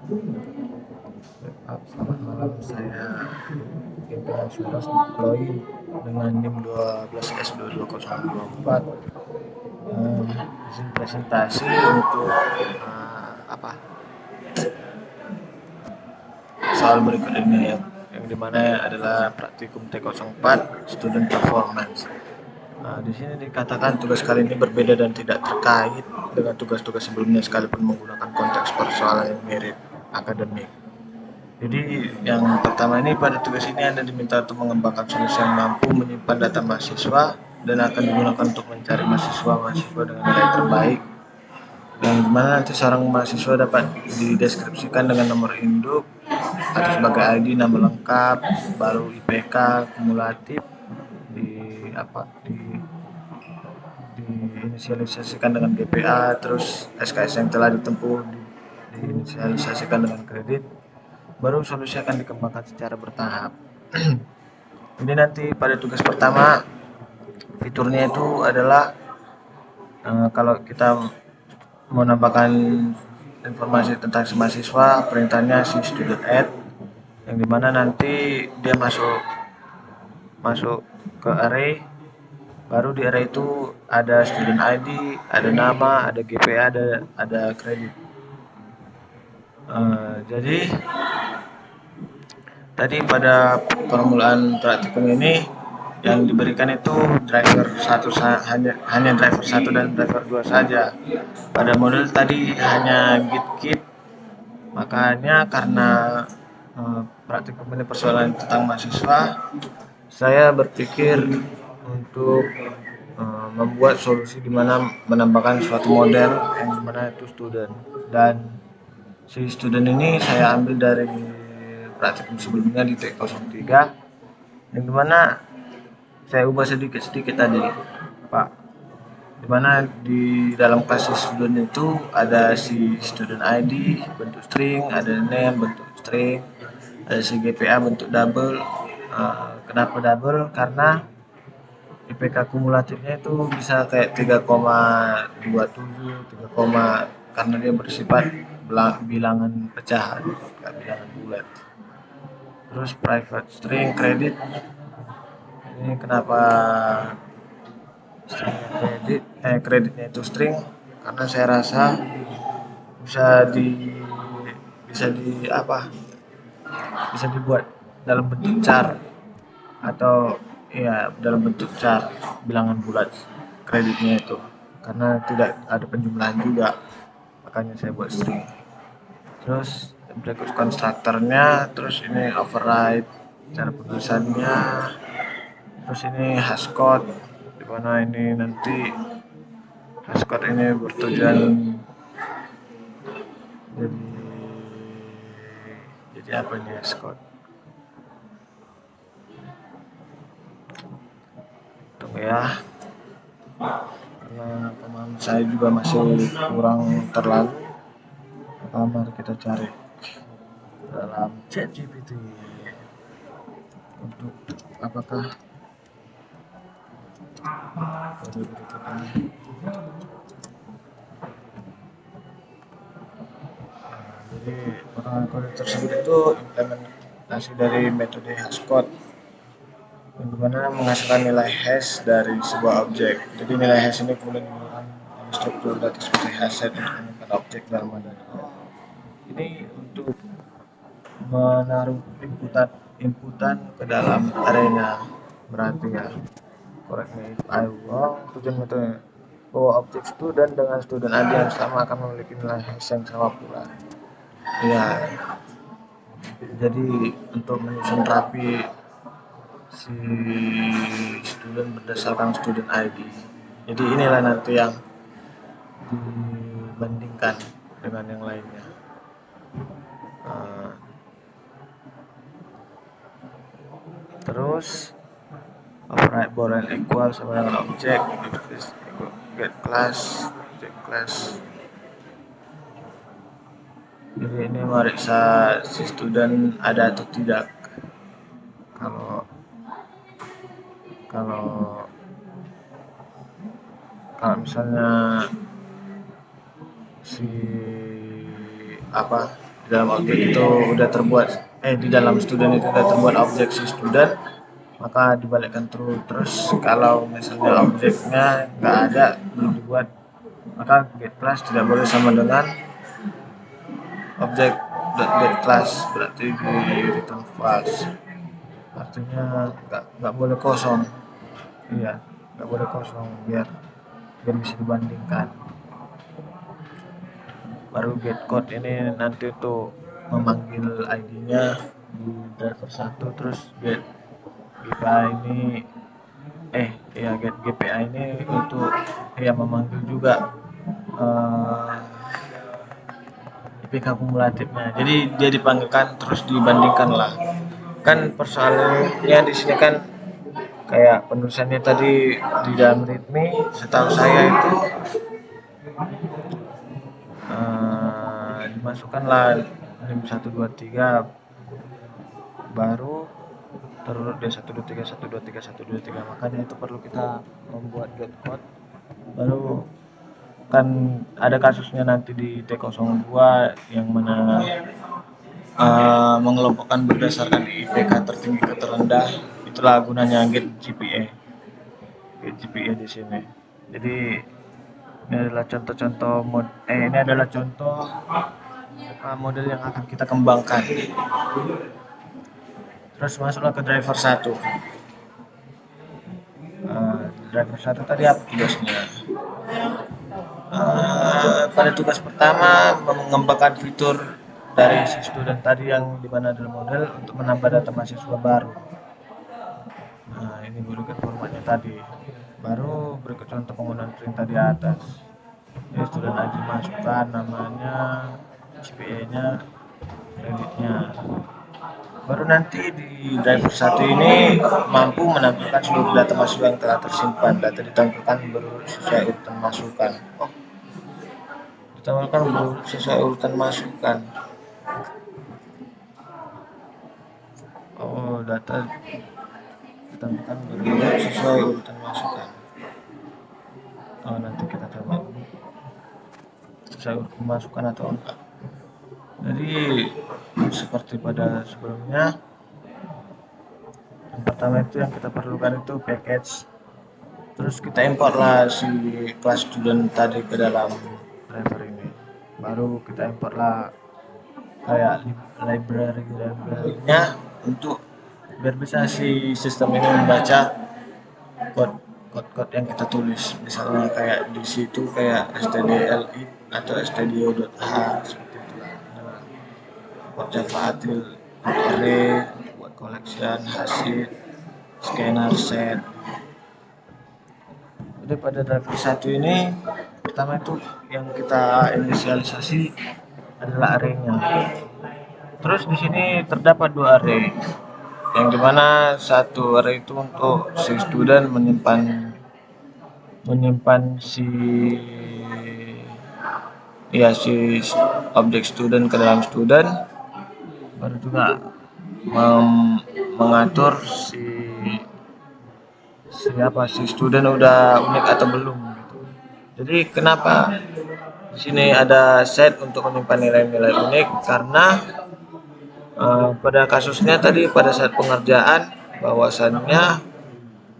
Selamat malam, saya pimpinan Suras deploy dengan NIM 12S22024. Izin presentasi untuk soal berikut ini ya, yang dimana adalah praktikum T04 student performance. Di sini dikatakan tugas kali ini berbeda dan tidak terkait dengan tugas-tugas sebelumnya sekalipun menggunakan konteks persoalan yang mirip akademik. Jadi yang pertama ini, pada tugas ini Anda diminta untuk mengembangkan solusi yang mampu menyimpan data mahasiswa dan akan digunakan untuk mencari mahasiswa dengan nilai terbaik, yang dimana nanti seorang mahasiswa dapat dideskripsikan dengan nomor induk atau sebagai ID, nama lengkap, baru IPK kumulatif, di di diinisialisasikan dengan GPA, terus SKS yang telah ditempuh diinisialisasikan dengan kredit. Baru solusi akan dikembangkan secara bertahap. Ini nanti pada tugas pertama, fiturnya itu adalah kalau kita mau menambahkan informasi tentang si mahasiswa, perintahnya si student add, yang dimana nanti dia masuk ke array. Baru di array itu ada student ID, ada nama, ada GPA, ada kredit. Jadi tadi pada permulaan praktikum ini yang diberikan itu driver satu, hanya driver 1 dan driver 2 saja. Pada model tadi hanya git kit, makanya karena praktikum ini persoalan tentang mahasiswa, saya berpikir untuk membuat solusi di mana menambahkan suatu model yang dimana itu student, dan si student ini saya ambil dari praktikum sebelumnya di T03, yang dimana saya ubah sedikit-sedikit tadi, Pak. Dimana di dalam kelas student itu ada si student ID bentuk string, ada name bentuk string, ada si GPA bentuk double. Kenapa double? Karena IPK kumulatifnya itu bisa kayak 3,27, 3, karena dia bersifat bilangan pecahan, bukan bilangan bulat. Terus private string credit, ini kenapa kreditnya itu string? Karena saya rasa bisa bisa di apa bisa dibuat dalam bentuk char, atau ya dalam bentuk char bilangan bulat kreditnya itu, karena tidak ada penjumlahan juga, makanya saya buat string. Terus berikut konstruktornya, terus ini override cara penulisannya, terus ini hashcode, dimana ini nanti hashcode ini bertujuan jadi apa ini hashcode? Tunggu ya, karena pemahaman saya juga masih kurang terlalu. Mari kita cari dalam ChatGPT untuk apakah kode berikutnya. Jadi potongan kode tersebut itu implementasi dari metode hashcode, yang dimana menghasilkan nilai hash dari sebuah objek. Jadi nilai hash ini kemudian digunakan dalam struktur data seperti hashset untuk menyimpan objek dalam model. Ini untuk menaruh inputan ke dalam arena, berarti ya, correct me if I wrong, tujuan metode bahwa objek student dengan student ID yang sama akan memiliki nilai hash yang sama pula. Ya, jadi untuk menyusun rapi si student berdasarkan student ID. Jadi inilah nanti yang dibandingkan dengan yang lainnya. Terus override borel equal sama dengan objek get class, object class. Jadi ini meriksa si student ada atau tidak. Kalau misalnya si Di dalam objek itu udah terbuat di dalam student itu udah terbuat objek si student, maka dibalikkan terus kalau misalnya objeknya nggak ada, belum dibuat, maka getClass tidak boleh sama dengan objek .getClass, berarti di return false, artinya nggak boleh kosong. Iya, nggak boleh kosong, biar bisa dibandingkan. Baru getCode ini nanti untuk memanggil ID-nya di driver 1, terus get GPI ini get GPI ini untuk memanggil juga IPK kumulatifnya. Jadi dia dipanggilkan terus dibandingkan lah. Kan persoalannya di sini kan kayak penulisannya tadi di dalam readme, setahu saya itu dimasukkanlah 123 baru terus D123 makanya itu perlu kita membuat getCode. Baru kan ada kasusnya nanti di T02 yang mana mengelompokkan berdasarkan IPK tertinggi ke terendah. Itulah gunanya get GPA di sini. Jadi ini adalah contoh-contoh model yang akan kita kembangkan. Terus masuklah ke driver 1. Driver 1 tadi apa tugasnya? Pada tugas pertama mengembangkan fitur dari si student tadi yang dimana adalah model untuk menambah data mahasiswa baru. Nah, ini berikan formatnya tadi. Baru berikut contoh penggunaan perintah di atas. Ini student ID masukkan namanya, GPA-nya, kreditnya. Baru nanti di driver 1 ini mampu menampilkan seluruh data mahasiswa yang telah tersimpan. Data ditampilkan berurut sesuai urutan masukan. Ditampilkan berurut sesuai urutan masukan. Data ditampilkan berurut sesuai urutan masukan. Nanti kita coba sesuai urutan masukan atau enggak. Jadi seperti pada sebelumnya, yang pertama itu yang kita perlukan itu package, terus kita importlah si kelas student tadi ke dalam driver ini. Baru kita importlah kayak library-nya untuk biar bisa si sistem ini membaca kode yang kita tulis. Misalnya kayak di situ kayak stdlib atau stdio.h seperti itu. Buat Java array, buat collection, hasil, scanner, set. Jadi pada driver 1 ini pertama itu yang kita inisialisasi adalah array-nya. Terus di sini terdapat 2 array, yang dimana satu array itu untuk si student menyimpan si objek student ke dalam student, baru juga mengatur si student udah unik atau belum gitu. Jadi kenapa di sini ada set untuk menyimpan nilai-nilai unik, karena pada kasusnya tadi pada saat pengerjaan bahwasannya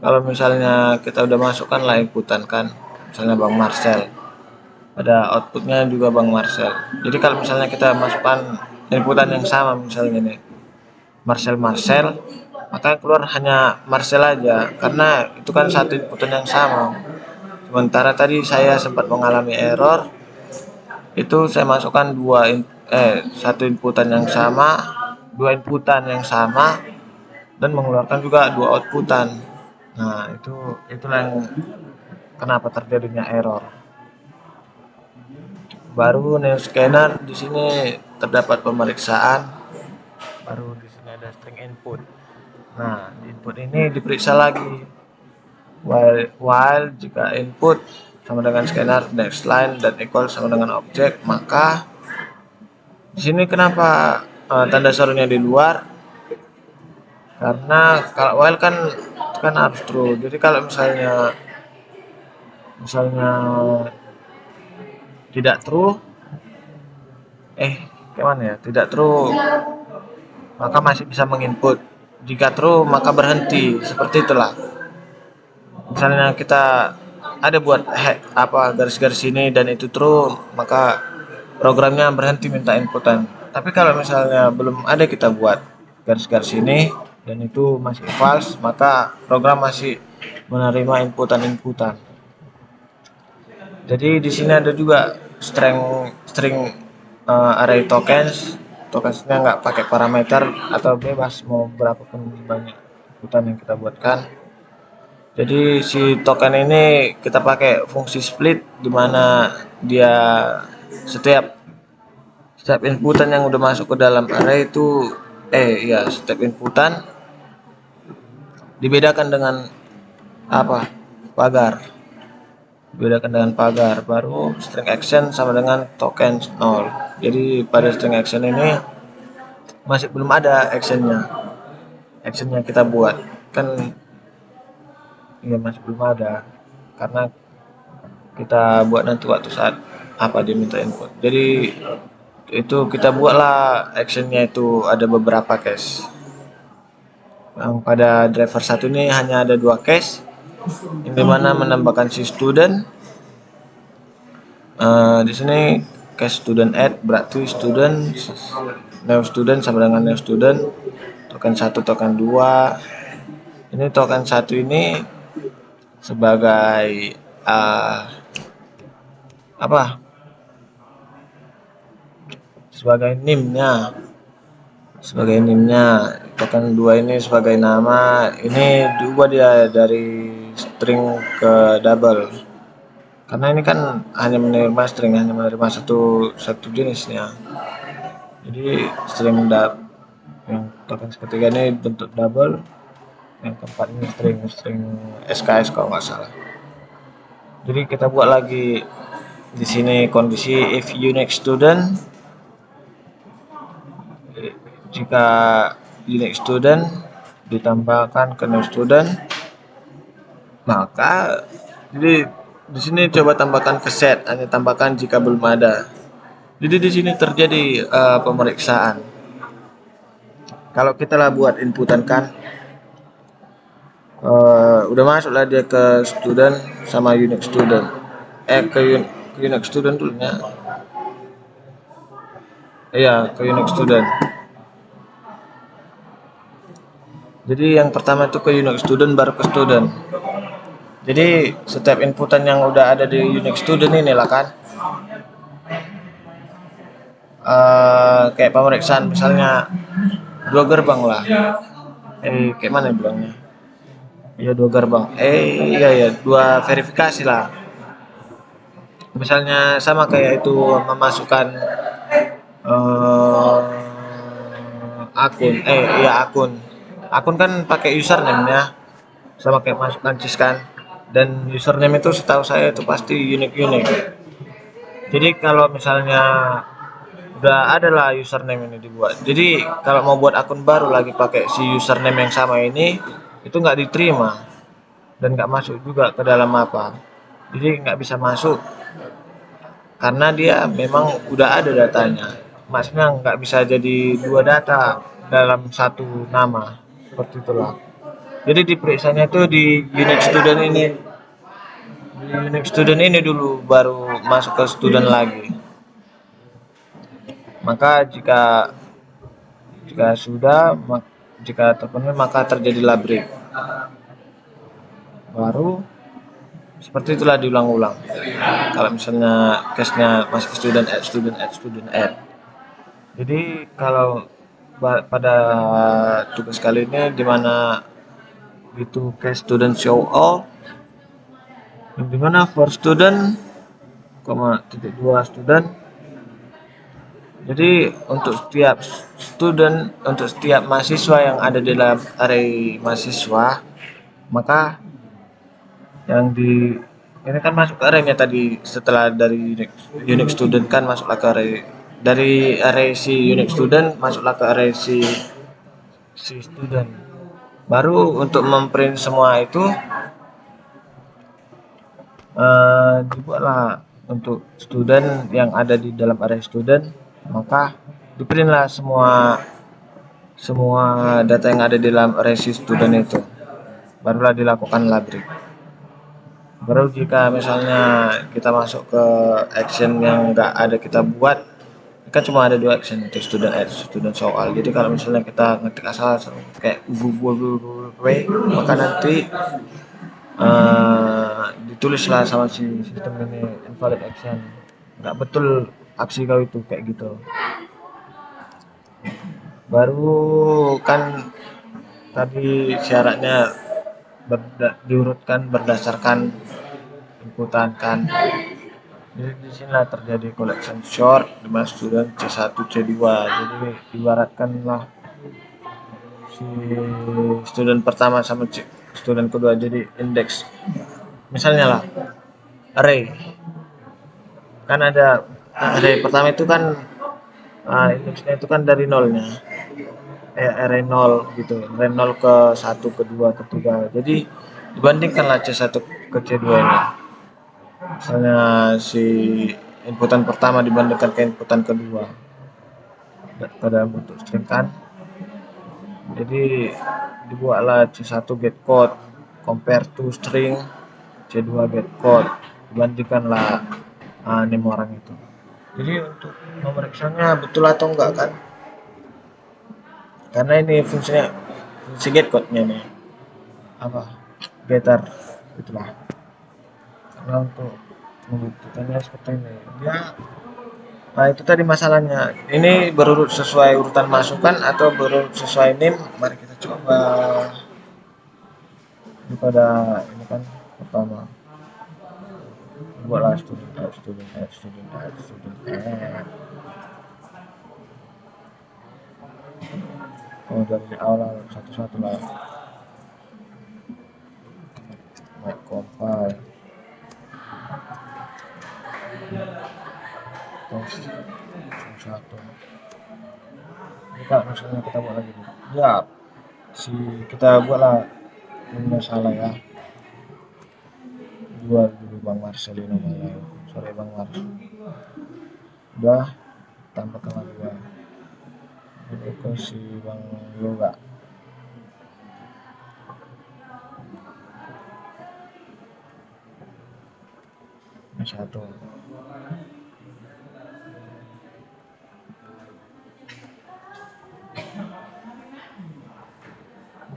kalau misalnya kita udah masukkan lah inputan kan, misalnya Bang Marcel, pada outputnya juga Bang Marcel. Jadi kalau misalnya kita masukkan inputan yang sama, misalnya ini Marcel, maka keluar hanya Marcel aja, karena itu kan satu inputan yang sama. Sementara tadi saya sempat mengalami error, itu saya masukkan satu inputan yang sama, 2 inputan yang sama, dan mengeluarkan juga 2 outputan. Nah, itulah yang kenapa terjadinya error. Baru neo scanner di sini terdapat pemeriksaan. Baru di sini ada string input. Nah, di input ini diperiksa lagi. While jika input sama dengan scanner, next line dan equal sama dengan objek, maka di sini kenapa tanda serunya di luar? Karena kalau while kan harus true. Jadi kalau misalnya tidak true, gimana ya, tidak true maka masih bisa menginput, jika true maka berhenti, seperti itulah. Misalnya kita ada buat garis-garis ini dan itu true, maka programnya berhenti minta inputan. Tapi kalau misalnya belum ada kita buat garis-garis ini dan itu masih false, maka program masih menerima inputan-inputan. Jadi di sini ada juga string array tokens. Tokensnya nggak pakai parameter atau bebas mau berapa pun banyak inputan yang kita buatkan. Jadi si token ini kita pakai fungsi split, di mana dia setiap inputan yang udah masuk ke dalam array itu setiap inputan dibedakan dengan pagar. Dibedakan dengan pagar, baru string action sama dengan token 0. Jadi pada string action ini masih belum ada actionnya kita buat kan, masih belum ada karena kita buat nanti waktu saat diminta input. Jadi itu kita buatlah actionnya, itu ada beberapa case. Yang pada driver satu ini hanya ada 2 case, yang dimana menambahkan si student. Di sini case student add berarti student new student sama dengan new student, token 1 token 2. Ini token 1 ini sebagai sebagai NIM-nya, token 2 ini sebagai nama. Ini diubah dia dari string ke double, karena ini kan hanya menerima string, hanya menerima satu jenisnya. Jadi string yang token ketiga ini bentuk double, yang keempat ini string SKS kalau nggak salah. Jadi kita buat lagi di sini kondisi if unique student, jika unique student ditambahkan ke new student, maka jadi di sini coba tambahkan ke set, hanya tambahkan jika belum ada. Jadi di sini terjadi pemeriksaan. Kalau kita lah buat inputan kan, udah masuklah dia ke student sama unique student, ke unique student dulu ya. Iya, ke unique student. Jadi yang pertama itu ke unique student baru ke student. Jadi setiap inputan yang udah ada di unique student ini lah kan, kayak pemeriksaan misalnya 2 gerbang lah. Kayak mana bilangnya? Ya 2 gerbang. 2 verifikasi lah. Misalnya sama kayak itu memasukkan akun kan pakai username ya, sama kayak masukkan CIS kan, dan username itu setahu saya itu pasti unik. Jadi kalau misalnya udah ada lah username ini dibuat, jadi kalau mau buat akun baru lagi pakai si username yang sama ini, itu nggak diterima dan nggak masuk juga ke dalam jadi nggak bisa masuk karena dia memang udah ada datanya. Maksudnya nggak bisa jadi 2 data dalam satu nama, seperti itulah. Jadi diperiksanya itu di unique student ini dulu, baru masuk ke student lagi. Maka jika terpenuhi maka terjadilah break, baru seperti itulah diulang-ulang. Kalau misalnya case-nya masih student add. Jadi kalau pada tugas kali ini dimana itu case student show all, yang dimana for student, titik 2 student. Jadi untuk setiap mahasiswa yang ada di dalam array mahasiswa, maka yang ini kan masuk ke array-nya tadi, setelah dari unique student kan masuklah ke array, dari array si unique student masuklah ke array si student. Baru untuk memprint semua itu dibuatlah untuk student yang ada di dalam array student, maka di print lah semua data yang ada di dalam resi student itu, barulah dilakukan labrik. Baru jika misalnya kita masuk ke action yang nggak ada kita buat, kan cuma ada dua action, itu student add, student soal. Jadi kalau misalnya kita ngetik asal kayak google, maka nanti ditulislah sama si sistem ini invalid action, nggak betul aksi kau itu, kayak gitu. Baru kan tadi syaratnya diurutkan berdasarkan inputan kan. Jadi di sinilah terjadi collection short di mana student C1 C2. Jadi ibaratkanlah si student pertama sama student kedua jadi indeks. Misalnya lah array. Kan ada array pertama itu kan indeksnya itu kan dari nolnya. Array 0 gitu. Array 0 ke 1 ke 2 ke 3. Jadi dibandingkanlah C1 ke C2 ini. Misalnya si inputan pertama dibandingkan ke inputan kedua pada bentuk string kan, jadi dibuatlah C1 get code compare to string, C2 get code dibandingkanlah name orang itu. Jadi untuk memeriksanya betul atau enggak kan, karena ini fungsinya fungsi get code nya nih apa getter itulah. Karena untuk membuktikannya seperti ini dia, nah itu tadi masalahnya, ini berurut sesuai urutan masukan atau berurut sesuai name. Mari kita coba pada ini kan pertama buatlah student add dari awal satu-satu lah, compile satu. Jika misalnya kita buat lagi ya kita buatlah ini salah ya, jual dulu Bang Marcelino malah, sorry Bang Mars, udah tambahkan lagi ya ini ke si Bang Yoga. Satu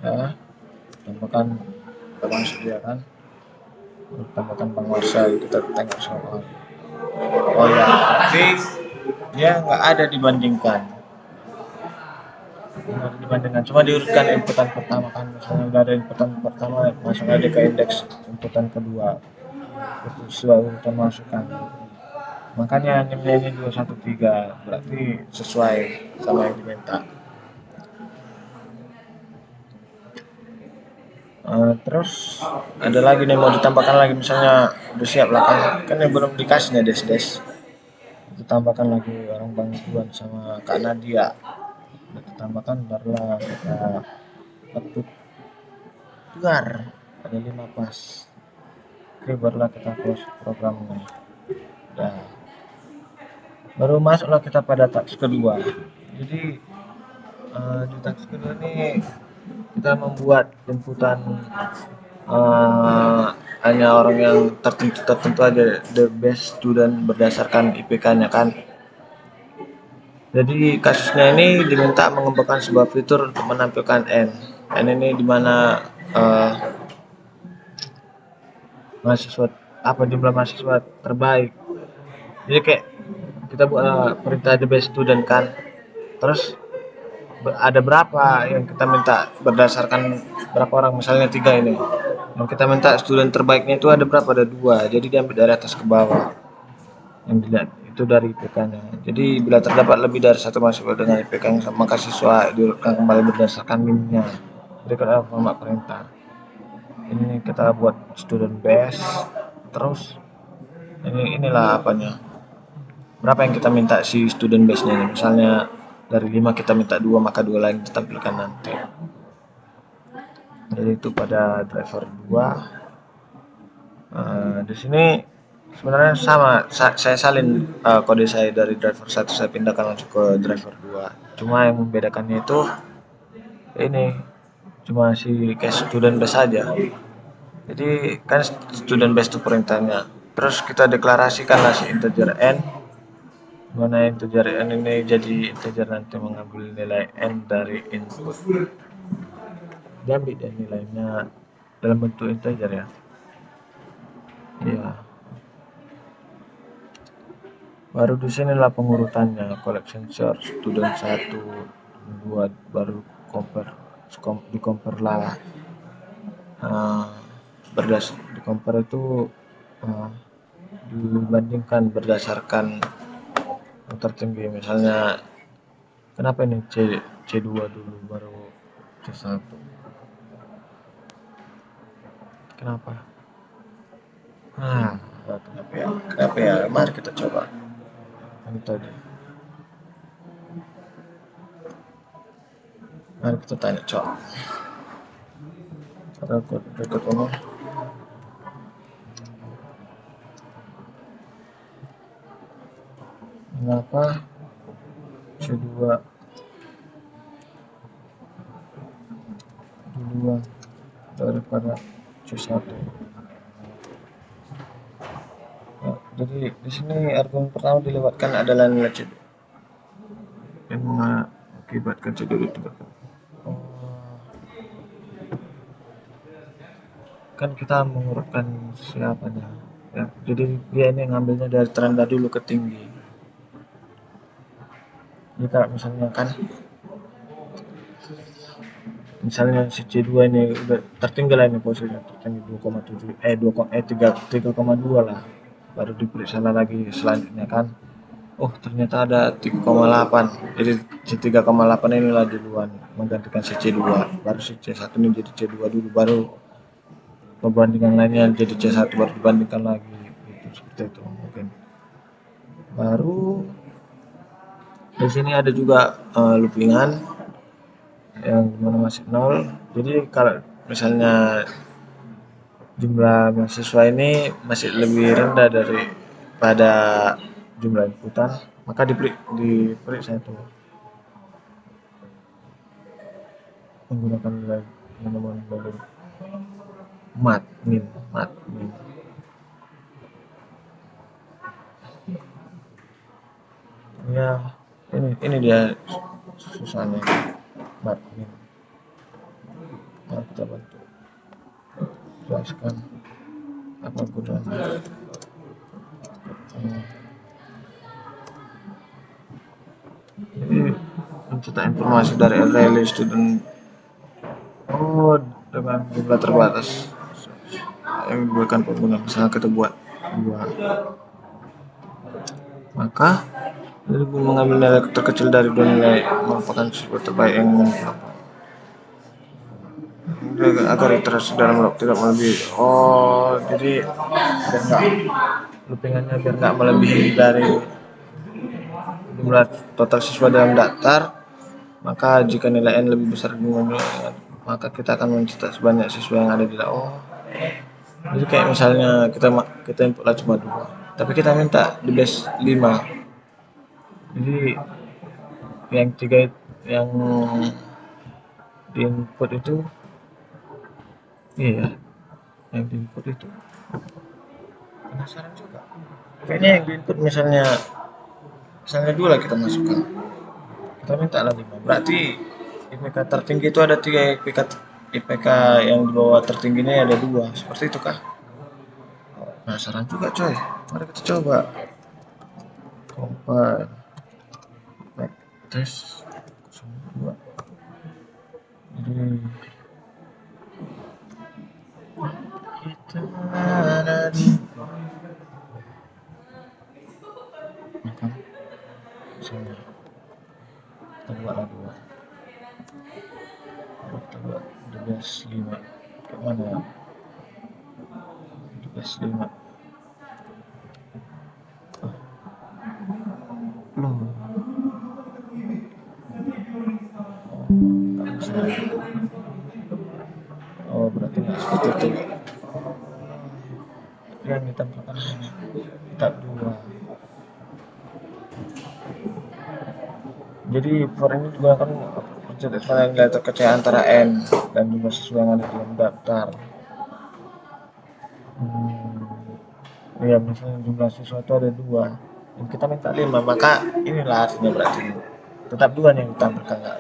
ya, tambahkan Bang Surya kan, tambahkan Bang Marcel, kita tengok soal. Oh ya, tapi dia nggak ada dibandingkan, cuma diurutkan inputan pertama kan, misalnya udah ada inputan pertama langsung aja ke indeks inputan kedua, itu sesuai urutan masukan. Makanya nilai ini 213 berarti sesuai sama yang diminta. Terus ada lagi nih mau ditambahkan lagi, misalnya udah siap lah kan yang belum dikasihnya des ditambahkan lagi orang Bang Tuan sama Kak Nadia, udah ditambahkan barulah kita ketuk keluar ada 5 pas. Oke, barulah kita close programnya. Udah, baru masuklah kita pada task kedua. Jadi di task kedua ini kita membuat inputan hanya orang yang tertentu aja, the best student berdasarkan IPK-nya kan. Jadi kasusnya ini diminta mengembangkan sebuah fitur untuk menampilkan N ini dimana mahasiswa apa jumlah mahasiswa terbaik. Jadi kayak kita buat perintah the best student kan, terus ada berapa yang kita minta berdasarkan berapa orang, misalnya 3 ini yang kita minta student terbaiknya itu ada berapa, ada 2, jadi diambil dari atas ke bawah yang dilihat itu dari IPK-nya. Jadi bila terdapat lebih dari satu mahasiswa dengan IPK yang sama, maka siswa diurutkan kembali berdasarkan NIM-nya. Berikut adalah format perintah. Ini kita buat student base, terus inilah apanya, berapa yang kita minta si student base-nya ini. Misalnya dari 5 kita minta 2, maka 2 lain ditampilkan nanti. Jadi itu pada driver 2. Di sini Sebenarnya sama, saya salin kode saya dari driver satu saya pindahkan langsung ke driver 2. Cuma yang membedakannya itu ini cuma si case student base saja. Jadi kan student base itu perintahnya. Terus kita deklarasikanlah si integer n, mana integer n ini jadi integer nanti mengambil nilai n dari input. Diambil dan nilainya dalam bentuk integer ya. Iya. Baru di sinilah pengurutannya, collection source, student 1, 2, baru compare, di compare lah. Di compare itu dibandingkan berdasarkan yang tertinggi. Misalnya kenapa ini C2 dulu baru C1, kenapa? Kenapa ya, mari kita coba yang tadi. Mari kita tanya cok. Berikut ini. Mengapa C2 duluan daripada C1? Nah, jadi di sini argumen pertama dilewatkan adalah nilai C2 yang mengakibatkan C2 itu. Kan kita mengurutkan siapanya ya, jadi dia ini ngambilnya dari terendah dulu ke tinggi. Jika misalnya si C2 ini udah tertinggal ini posisinya tertinggi 2,7 3,2 lah, baru diperiksa lagi selanjutnya kan, oh ternyata ada 3,8, jadi si 3,8 inilah duluan menggantikan si C2, baru si C1 ini jadi C2 dulu, baru perbandingan lainnya jadi C1 baru dibandingkan lagi gitu, seperti itu mungkin. Baru di sini ada juga loopingan yang dimana masih 0. Jadi kalau misalnya jumlah mahasiswa ini masih lebih rendah daripada jumlah inputan, maka diperiksa itu menggunakan nilai mat min. Ya ini dia susahnya mat min. Nah, kita bantu jelaskan apa gunanya. Jadi mencetak informasi dari array student dengan jumlah terbatas yang diberikan pengguna. Misalnya kita buat 2, maka mengambil nilai terkecil dari 2 nilai merupakan siswa terbaik yang agar iterasi dalam waktu tidak melebihi. Jadi biar nggak loopingannya biar nggak melebihi dari jumlah total siswa dalam daftar, maka jika nilai n lebih besar maka kita akan mencetak sebanyak siswa yang ada di dalam. Jadi kayak misalnya kita inputlah cuma 2, tapi kita minta di base 5. Jadi yang 3 yang di input itu yang di input itu penasaran juga. Kayaknya yang di input misalnya 2 lah kita masukkan. Kita minta lah 5. Berarti IPK tertinggi itu ada 3 IPK yang di bawah tertingginya ada 2. Seperti itu kah? Penasaran juga coy. Mari kita coba. Compile. Tes 02. Jadi kita ada di makan misalnya kita buatlah 2, kita buat 12,5 kayak mana ya, 12,5 berarti nggak seperti itu yang ditampilkan ini. Jadi for ini digunakan percetakan nilai terkecil antara n dan jumlah siswa yang ada di dalam daftar. Ya misalnya jumlah siswa itu ada 2 dan kita minta 5, maka inilah artinya berarti tetap 2 yang ditampilkan, nggak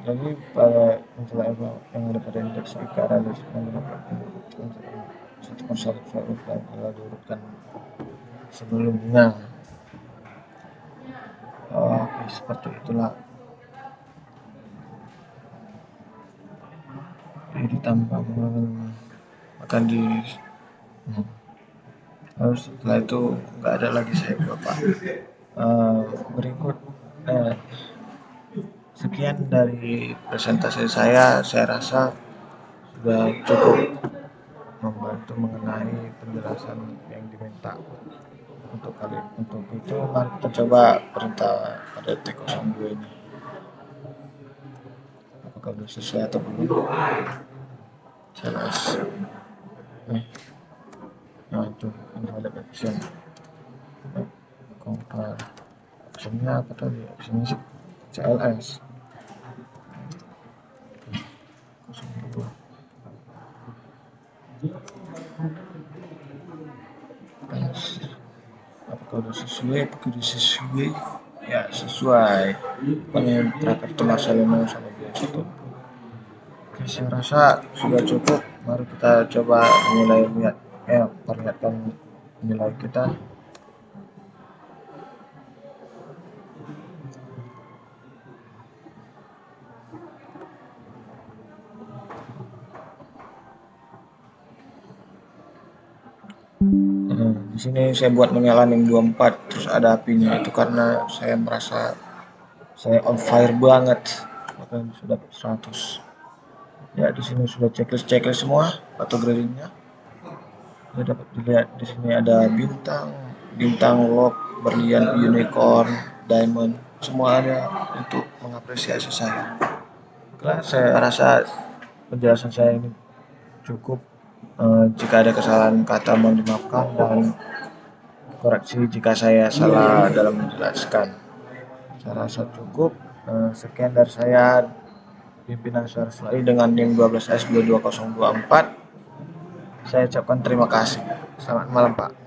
5. Jadi pada masalah yang ada pada indeks IKR ada satu persatu dan telah diurutkan sebelumnya. Oke, seperti itulah. Jadi tanpa akan di lalu setelah itu nggak ada lagi saya bapak. Berikut sekian dari presentasi saya rasa sudah cukup membantu mengenai penjelasan yang diminta. Untuk itu mari kita coba perintah pada T02 ini, apakah sudah sesuai atau belum. Jelas nah itu invalid action. Compare optionnya apa tadi, optionnya sih CLS 02. Apakah sudah sesuai? Ya sesuai. Pokoknya terakhir itu Marcelino sama Biasito. Oke, saya rasa sudah cukup. Mari kita coba perlihatkan nilai kita. Di sini saya buat menyala NIM 24 terus ada apinya, itu karena saya merasa saya on fire banget, makanya sudah 100. Ya di sini sudah checklist semua atau gradingnya. Ya, dapat dilihat di sini ada bintang, lock, berlian, unicorn, diamond, semua ada untuk mengapresiasi saya. Saya rasa penjelasan saya ini cukup. Jika ada kesalahan kata mohon dimaafkan dan koreksi jika saya salah dalam menjelaskan. Saya rasa cukup. Sekian dari saya, pimpinan Saraswati dengan NIM 12S22024. Saya ucapkan terima kasih. Selamat malam Pak.